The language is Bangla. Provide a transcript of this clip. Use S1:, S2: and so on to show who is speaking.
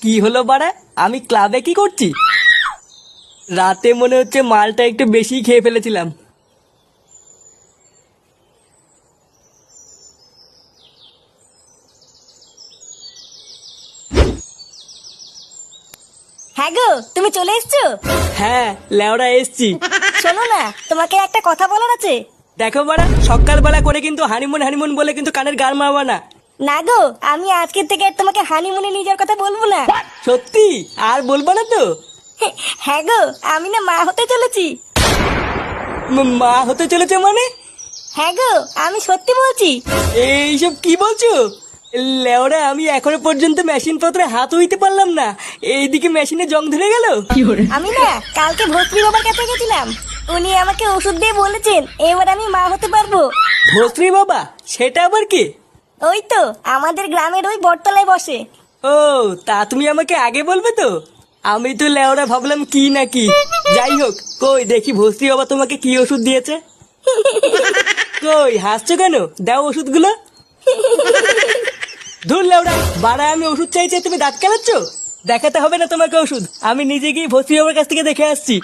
S1: কি হলো বাড়া? আমি ক্লাবে কি করছি? রাতে মনে হচ্ছে মালটা একটু বেশি খেয়ে ফেলেছিলাম।
S2: হ্যাঁ গো, তুমি চলে এসছো?
S1: হ্যাঁ, লেওড়া এসছি।
S2: শোনো না, তোমাকে একটা কথা বলার আছে।
S1: দেখো বাড়া, সকালবেলা করে কিন্তু হানিমুন হানিমুন বলে কিন্তু কানের গান মারবা না।
S2: না গো, আমি আজকের থেকে আর তোমাকে হানিমুনে নিয়ে যাওয়ার কথা বলবো না।
S1: সত্যি? আর বলবা না তো?
S2: হ্যাঁ গো, আমি না মা হতে চলেছি।
S1: মা হতে চলেছে মানে?
S2: হ্যাঁ গো, আমি সত্যি বলছি।
S1: এইসব কি বলছো? লেওরা, আমি এখনো পর্যন্ত মেশিন পত্রে হাত হইতে পারলাম না, এইদিকে মেশিনে জং ধরে গেল।
S2: আমি না কালকে ভস্রী বাবার কাছে গেছিলাম। উনি আমাকে ওষুধ দিয়ে বলেছেন এবার আমি মা হতে পারবো।
S1: ভস্রী বাবা? সেটা আবার কি?
S2: ওই তো আমাদের গ্রামের ওই বটতলায় বসে।
S1: ও, তা তুমি আমাকে আগে বলবে তো। আমি তো লেওরা ভাবলাম কি না কি। যাই হোক, কই দেখি ভস্রী বাবা তোমাকে কি ওষুধ দিয়েছে। কই হাসছো কেন? দাও ওষুধগুলো। ধুর লেওরা, বাড়া আমি ওষুধ চাইছি, তুমি দাঁত কেলাচ্ছ। দেখাতে হবে না তোমাকে ওষুধ, আমি নিজে গিয়ে ভস্রী বাবার কাছ থেকে দেখে আসছি।